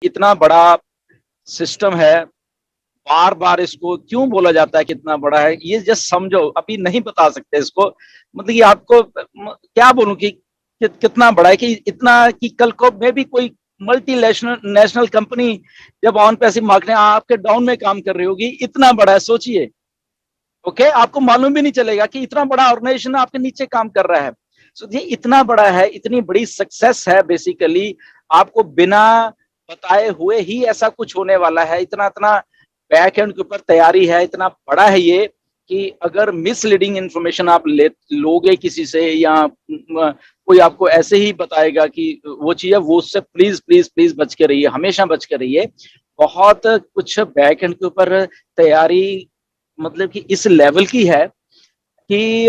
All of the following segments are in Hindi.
इतना बड़ा सिस्टम है, बार बार इसको क्यों बोला जाता है कितना बड़ा है, ये जस्ट समझो, अभी नहीं बता सकते इसको। मतलब कि आपको क्या बोलूं कि कितना बड़ा है, कि इतना कि कल को में भी कोई मल्टी नेशनल नेशनल कंपनी जब ऑन पैसिव मार्केटिंग आपके डाउन में काम कर रही होगी, इतना बड़ा है, सोचिए। ओके, आपको मालूम भी नहीं चलेगा कि इतना बड़ा ऑर्गेनाइजेशन आपके नीचे काम कर रहा है। सो ये इतना बड़ा है, इतनी बड़ी सक्सेस है बेसिकली, आपको बिना बताए हुए ही ऐसा कुछ होने वाला है। इतना इतना बैक एंड के ऊपर तैयारी है, इतना बड़ा है ये, कि अगर मिसलीडिंग इंफॉर्मेशन आप लोगे किसी से, या कोई आपको ऐसे ही बताएगा कि वो चीज है, वो उससे प्लीज प्लीज प्लीज बच के रहिए, हमेशा बच के रहिए। बहुत कुछ बैक एंड के ऊपर तैयारी मतलब कि इस लेवल की है कि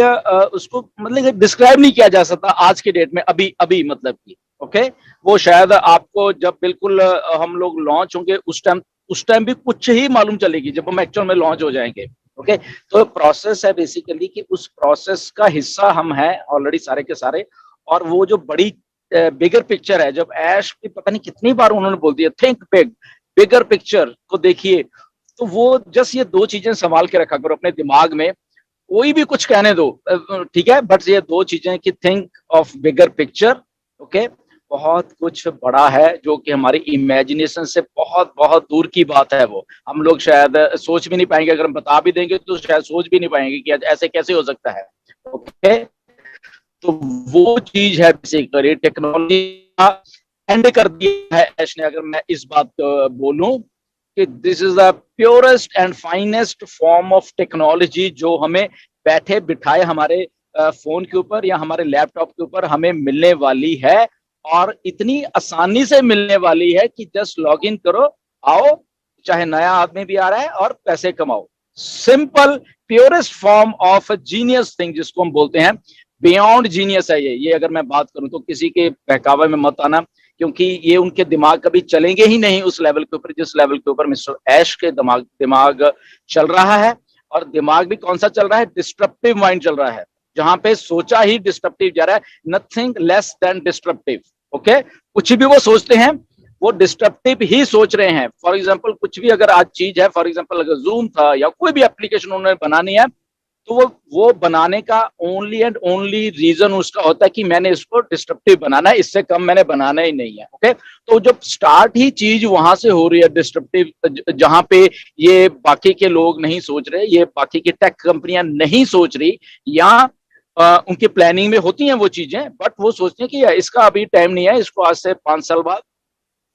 उसको मतलब डिस्क्राइब नहीं किया जा सकता आज के डेट में, अभी अभी मतलब कि ओके। वो शायद आपको जब बिल्कुल हम लोग लॉन्च होंगे उस टाइम भी कुछ ही मालूम चलेगी, जब हम एक्चुअल में लॉन्च हो जाएंगे। ओके, तो प्रोसेस है बेसिकली कि उस प्रोसेस का हिस्सा हम हैं ऑलरेडी सारे के सारे। और वो जो बड़ी बिगर पिक्चर है, जब ऐश की पता नहीं कितनी बार उन्होंने बोल दिया थिंक बिग, बिगर पिक्चर को देखिए, तो वो जस्ट ये दो चीजें संभाल के रखा करो अपने दिमाग में। कोई भी कुछ कहने दो, ठीक है, बट ये दो चीजें कि think of bigger picture. Okay, बहुत कुछ बड़ा है जो कि हमारी इमेजिनेशन से बहुत बहुत दूर की बात है। वो हम लोग शायद सोच भी नहीं पाएंगे, अगर हम बता भी देंगे तो शायद सोच भी नहीं पाएंगे कि ऐसे कैसे हो सकता है। ओके, तो वो चीज है बेसिकली टेक्नोलॉजी का एंड कर दिया है ऐश ने, अगर मैं इस बात बोलूं कि this is the purest and finest form of technology जो हमें बैठे बिठाए हमारे फोन के ऊपर या हमारे लैपटॉप के ऊपर हमें मिलने वाली है। और इतनी आसानी से मिलने वाली है कि जस्ट लॉग इन करो, आओ, चाहे नया आदमी भी आ रहा है, और पैसे कमाओ। Simple purest form of genius thing जिसको हम बोलते हैं, बियॉन्ड जीनियस है ये अगर मैं बात करूं तो किसी के बहकावे में मत आना, क्योंकि ये उनके दिमाग कभी चलेंगे ही नहीं उस लेवल के ऊपर जिस लेवल के ऊपर मिस्टर ऐश के दिमाग चल रहा है। और दिमाग भी कौन सा चल रहा है, डिस्ट्रप्टिव माइंड चल रहा है, जहां पे सोचा ही डिस्ट्रप्टिव जा रहा है, nothing less than disruptive. Okay, कुछ भी वो सोचते हैं वो डिस्ट्रप्टिव ही सोच रहे हैं। फॉर एग्जाम्पल कुछ भी अगर आज चीज है, फॉर एग्जाम्पल अगर जूम था या कोई भी एप्लीकेशन उन्होंने बनानी है, तो वो बनाने का ओनली एंड ओनली रीजन उसका होता है कि मैंने इसको डिस्ट्रप्टिव बनाना है, इससे कम मैंने बनाना ही नहीं है। ओके, तो जब स्टार्ट ही चीज वहां से हो रही है डिस्ट्रप्टिव, जहां पे ये बाकी के लोग नहीं सोच रहे, ये बाकी की टेक कंपनियां नहीं सोच रही, या उनकी प्लानिंग में होती हैं वो चीजें, बट वो सोचते हैं कि इसका अभी टाइम नहीं है, इसको आज से 5 साल बाद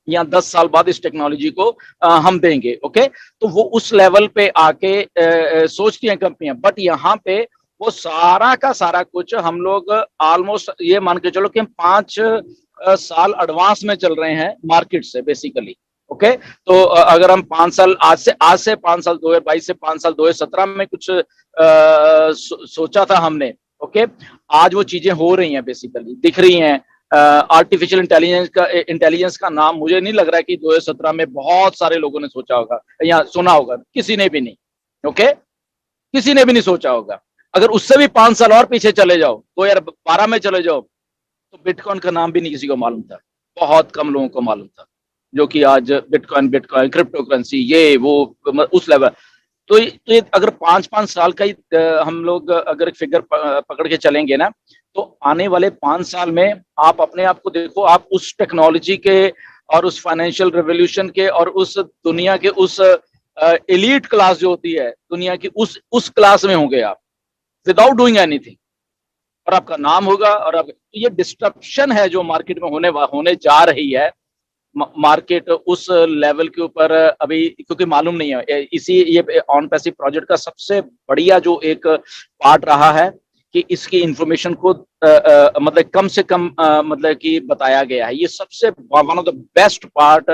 या 10 साल बाद इस टेक्नोलॉजी को हम देंगे। ओके, तो वो उस लेवल पे आके सोचती हैं कंपनियां, बट यहाँ पे वो सारा का सारा कुछ हम लोग ऑलमोस्ट ये मान के चलो कि हम 5 साल एडवांस में चल रहे हैं मार्केट से बेसिकली। ओके, तो अगर हम 5 साल आज से 5 साल 2022 से 5 साल 2017 में कुछ सोचा था हमने। ओके, आज वो चीजें हो रही हैं, बेसिकली दिख रही हैं। आर्टिफिशियल इंटेलिजेंस का नाम मुझे नहीं लग रहा है कि 2017 में बहुत सारे लोगों ने सोचा होगा या सुना होगा, किसी ने भी नहीं। ओके, किसी ने भी नहीं सोचा होगा। अगर उससे भी 5 साल और पीछे चले जाओ, 2012 में चले जाओ, तो बिटकॉइन का नाम भी नहीं किसी को मालूम था, बहुत कम लोगों को मालूम था, जो कि आज बिटकॉइन बिटकॉइन क्रिप्टो करेंसी ये वो उस लेवल। तो ये अगर 5-5 साल का ही हम लोग अगर फिगर पकड़ के चलेंगे ना, तो आने वाले 5 साल में आप अपने आप को देखो, आप उस टेक्नोलॉजी के और उस फाइनेंशियल रेवोल्यूशन के और उस दुनिया के उस एलीट क्लास जो होती है दुनिया की, उस क्लास में होंगे आप विदाउट डूइंग एनीथिंग, और आपका नाम होगा। और आप, तो ये डिस्ट्रप्शन है जो मार्केट में होने जा रही है। मार्केट उस लेवल के ऊपर अभी क्योंकि मालूम नहीं है, इसी ये ऑन पैसिव प्रोजेक्ट का सबसे बढ़िया जो एक पार्ट रहा है कि इसकी इंफॉर्मेशन को मतलब कम से कम मतलब कि बताया गया है। ये सबसे one of the best part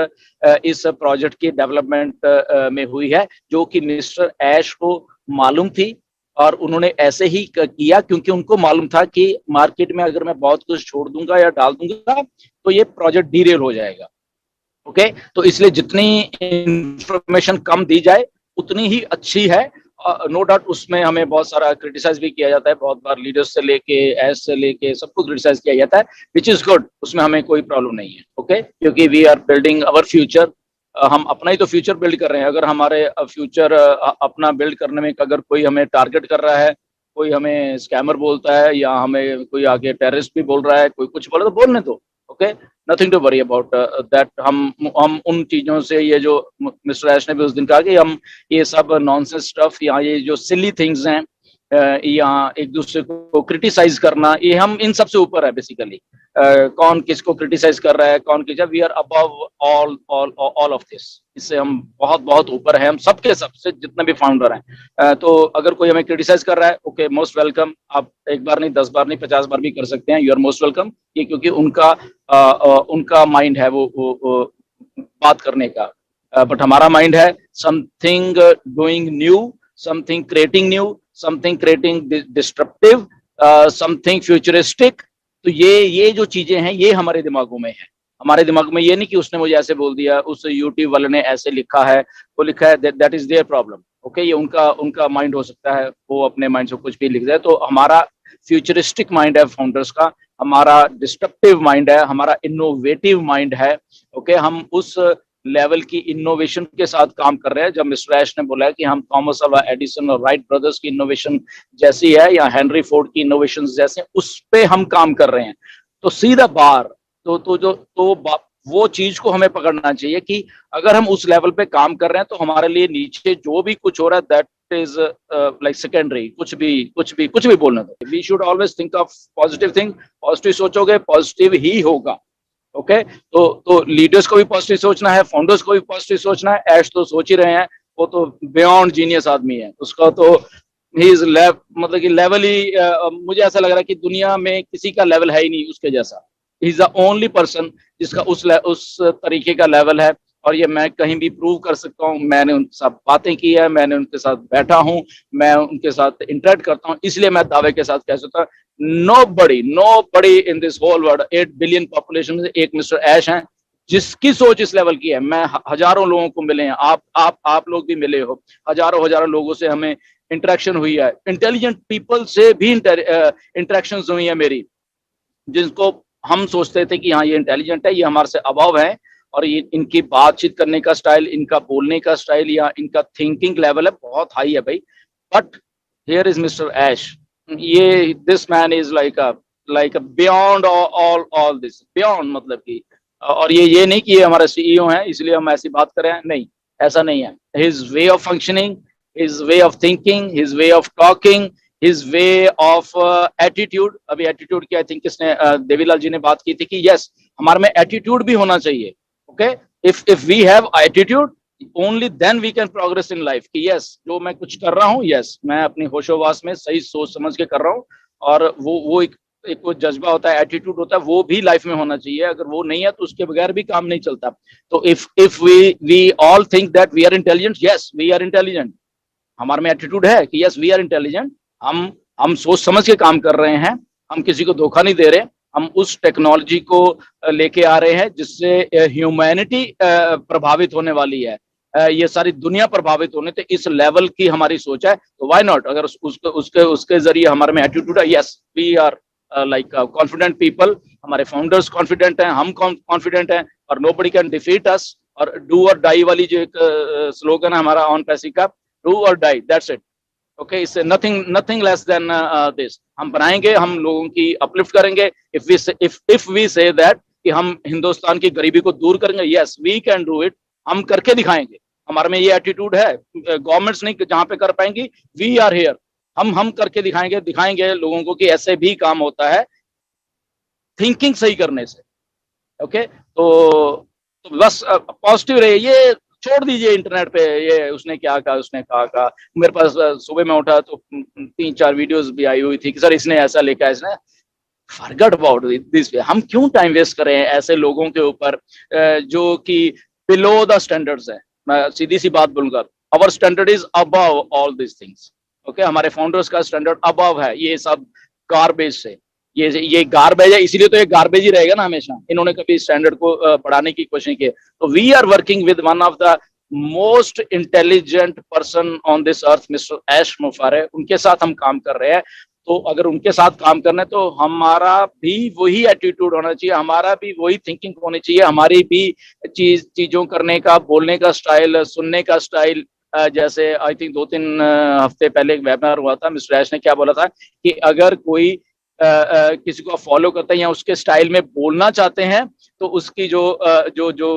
इस प्रोजेक्ट की डेवलपमेंट में हुई है, जो कि मिस्टर ऐश को मालूम थी, और उन्होंने ऐसे ही किया क्योंकि उनको मालूम था कि मार्केट में अगर मैं बहुत कुछ छोड़ दूंगा या डाल दूंगा तो ये प्रोजेक्ट डीरेल हो जाएगा। ओके, तो इसलिए जितनी इंफॉर्मेशन कम दी जाए उतनी ही अच्छी है। नो डाउट उसमें हमें बहुत सारा क्रिटिसाइज भी किया जाता है, बहुत बार लीडर्स से लेके एस से लेके सबको क्रिटिसाइज किया जाता है, विच इज गुड, उसमें हमें कोई प्रॉब्लम नहीं है। ओके, क्योंकि we are building our future, हम अपना ही तो फ्यूचर बिल्ड कर रहे हैं। अगर हमारे फ्यूचर अपना बिल्ड करने में अगर कोई हमें टारगेट कर रहा है, कोई हमें स्कैमर बोलता है या हमें कोई आगे टेररिस्ट भी बोल रहा है, कोई कुछ बोले तो बोलने दो। Okay, nothing to worry about that. हम उन चीजों से, ये जो मिस्टर ऐश ने भी उस दिन कहा कि हम ये सब नॉनसेंस स्टफ या ये जो सिली थिंग्स हैं या एक दूसरे को क्रिटिसाइज करना, ये हम इन सबसे ऊपर है बेसिकली। कौन किसको क्रिटिसाइज कर रहा है, कौन किस, we are above all all all of this. इससे हम बहुत बहुत ऊपर हैं, हम सबके सबसे जितने भी फाउंडर हैं। तो अगर कोई हमें क्रिटिसाइज कर रहा है, ओके, मोस्ट वेलकम। आप एक बार नहीं, 10 बार नहीं, 50 बार भी कर सकते हैं, यू आर मोस्ट वेलकम। ये क्योंकि उनका माइंड है वो बात करने का, बट हमारा माइंड है something doing new, something creating new, something creating disruptive, something futuristic. तो ये जो चीजें हैं ये हमारे दिमागों में है। हमारे दिमाग में ये नहीं कि उसने मुझे ऐसे बोल दिया, उस यूट्यूब वाले ने ऐसे लिखा है, वो लिखा है, that is their problem. Okay, ये उनका माइंड हो सकता है, वो अपने माइंड से कुछ भी लिख जाए। तो हमारा फ्यूचरिस्टिक माइंड है फाउंडर्स का, हमारा डिस्ट्रप्टिव माइंड है, हमारा इनोवेटिव माइंड है। ओके, हम उस लेवल की इनोवेशन के साथ काम कर रहे हैं। जब मिस्टर ऐश ने बोला है कि हम थॉमस अल्वा एडिसन और राइट ब्रदर्स की इनोवेशन जैसी है या हेनरी फोर्ड की इनोवेशन जैसे, उस पे हम काम कर रहे हैं। तो सीधा बार वो चीज को हमें पकड़ना चाहिए कि अगर हम उस लेवल पे काम कर रहे हैं तो हमारे लिए नीचे जो भी कुछ हो रहा है दैट इज लाइक सेकेंडरी, कुछ भी बोलना दो। We should always think of positive thing. Positive सोचोगे पॉजिटिव ही होगा। ओके, तो लीडर्स को भी पॉजिटिव सोचना है, फाउंडर्स को भी पॉजिटिव सोचना है। ऐश तो सोच ही रहे हैं, वो तो बियॉन्ड जीनियस आदमी है, उसका तो ही इज मतलब कि लेवल ही मुझे ऐसा लग रहा है कि दुनिया में किसी का लेवल है ही नहीं उसके जैसा। He is the only person जिसका उस तरीके का लेवल है। और ये मैं कहीं भी प्रूव कर सकता हूँ, मैंने उनके साथ बातें की है, मैंने उनके साथ बैठा हूँ, मैं उनके साथ इंटरेक्ट करता हूँ, इसलिए मैं दावे के साथ कह सकता हूँ nobody in this whole world, 8 billion population में एक मिस्टर ऐश हैं जिसकी सोच इस लेवल की है। मैं हजारों लोगों को मिले हैं, आप लोग भी मिले हो, हजारों लोगों से हमें इंटरेक्शन हुई है, इंटेलिजेंट पीपल से भी इंटरेक्शन हुई है मेरी, जिनको हम सोचते थे कि हाँ ये इंटेलिजेंट है, ये हमारे से अबव है, और ये इनकी बातचीत करने का स्टाइल, इनका बोलने का स्टाइल या इनका थिंकिंग लेवल है बहुत हाई है भाई। बट हियर इज मिस्टर ऐश, ये this man is like beyond all this, beyond मतलब कि, और ये नहीं कि ये हमारा सीईओ है इसलिए हम ऐसी बात कर रहे हैं, नहीं, ऐसा नहीं है। His way of functioning, his way of thinking, his way of talking, his way of attitude. अभी एटीट्यूड की आई थिंक किसने देवीलाल जी ने बात की थी कि यस, हमारे में एटीट्यूड भी होना चाहिए। Okay, if we have attitude only then we can progress in life, कि यस जो मैं कुछ कर रहा हूँ, यस मैं अपनी होशोवास में सही सोच समझ के कर रहा हूँ, और वो एक वो जज्बा होता है, एटीट्यूड होता है, वो भी लाइफ में होना चाहिए। अगर वो नहीं है तो उसके बगैर भी काम नहीं चलता। तो if we all think that we are intelligent, yes we are intelligent, हमारे में एटीट्यूड है कि यस वी आर इंटेलिजेंट, हम सोच समझ के काम कर रहे हैं, हम किसी को धोखा नहीं दे रहे, हम उस टेक्नोलॉजी को लेके आ रहे हैं जिससे ह्यूमैनिटी प्रभावित होने वाली है, ये सारी दुनिया प्रभावित होने, तो इस लेवल की हमारी सोच है। तो व्हाई नॉट, अगर उसके जरिए हमारे में एटीट्यूड है, yes we are like confident people, हमारे फाउंडर्स कॉन्फिडेंट हैं, हम कॉन्फिडेंट हैं, और नोबडी कैन डिफीट अस। और डू और डाई वाली जो एक स्लोगन है हमारा ऑन पैसी का, डू और डाई, दैट्स इट। ओके, इससे नथिंग लेस देन दिस हम बनाएंगे, हम लोगों की अपलिफ्ट करेंगे। इफ वी से दैट कि हम हिंदुस्तान की गरीबी को दूर करेंगे, yes we can do it, हम करके दिखाएंगे। हमारे में ये एटीट्यूड है, गवर्नमेंट्स नहीं जहां पे कर पाएंगी, वी आर हियर, हम करके दिखाएंगे लोगों को कि ऐसे भी काम होता है थिंकिंग सही करने से। ओके, तो बस पॉजिटिव रहिए, ये छोड़ दीजिए इंटरनेट पे ये उसने क्या कहा, उसने कहा। मेरे पास सुबह में उठा तो 3-4 वीडियोस भी आई हुई थी कि सर इसने ऐसा लिखा है, इसने फॉरगेट अबाउट दिस वे। हम क्यों टाइम वेस्ट करें ऐसे लोगों के ऊपर जो कि बिलो द स्टैंडर्ड्स है। मैं सीधी सी बात बोलूंगा, our standard is above all this things. Okay, हमारे फाउंडर्स का स्टैंडर्ड अबव है ये सब गार्बेज से। ये गार्बेज है, इसीलिए तो ये गार्बेज ही रहेगा ना हमेशा। इन्होंने कभी स्टैंडर्ड को बढ़ाने की कोशिश की। तो we are working with one of the most intelligent person on this earth Mr Ash Mufare, उनके साथ हम काम कर रहे हैं। तो अगर उनके साथ काम करना है तो हमारा भी वही एटीट्यूड होना चाहिए, हमारा भी वही थिंकिंग होनी चाहिए, हमारी भी चीजों करने का, बोलने का स्टाइल, सुनने का स्टाइल। जैसे आई थिंक 2-3 हफ्ते पहले एक वेबिनार हुआ था, मिस्टर ऐश ने क्या बोला था कि अगर कोई किसी को फॉलो करते हैं या उसके स्टाइल में बोलना चाहते हैं तो उसकी जो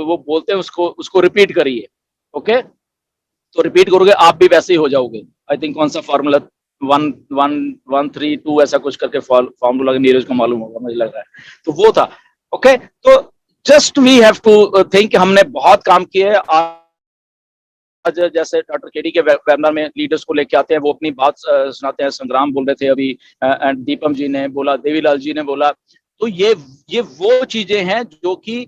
वो बोलते हैं उसको उसको रिपीट करिए। ओके, तो रिपीट करोगे आप भी वैसे ही हो जाओगे। आई थिंक कौन सा फॉर्मूला 1-1-1-3-2 ऐसा कुछ करके फॉर्मूला नीरज को मालूम होगा, मुझे लग रहा है, तो वो था। ओके, तो just we have to think, हमने बहुत काम किए। आज जैसे डॉक्टर केडी के वेबिनार में लीडर्स को लेके आते हैं, वो अपनी बात सुनाते हैं। संग्राम बोल रहे थे अभी, दीपम जी ने बोला, देवीलाल जी ने बोला। तो ये वो चीजें हैं जो कि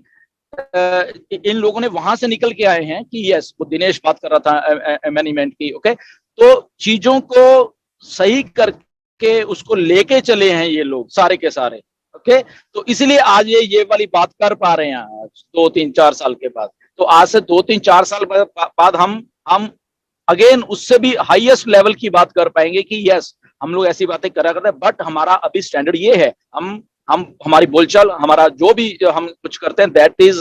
इन लोगों ने वहां से निकल के आए हैं कि यस, वो दिनेश बात कर रहा था एमेनीमेंट की। ओके, तो चीजों को सही करके उसको लेके चले हैं ये लोग सारे के सारे। ओके, तो इसलिए आज ये वाली बात कर पा रहे हैं आज 2-3-4 साल के बाद। तो आज से 2-3-4 साल बाद हम अगेन उससे भी हाईएस्ट लेवल की बात कर पाएंगे कि यस, हम लोग ऐसी बातें करा करते हैं, बट हमारा अभी स्टैंडर्ड ये है, हम हमारी बोलचाल, हमारा जो भी हम कुछ करते हैं, that is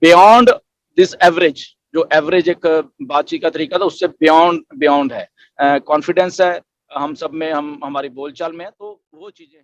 beyond this average. जो एवरेज एक बातचीत का तरीका था, उससे बियॉन्ड बियॉन्ड है। कॉन्फिडेंस है हम सब में, हम हमारी बोलचाल में है, तो वो चीजें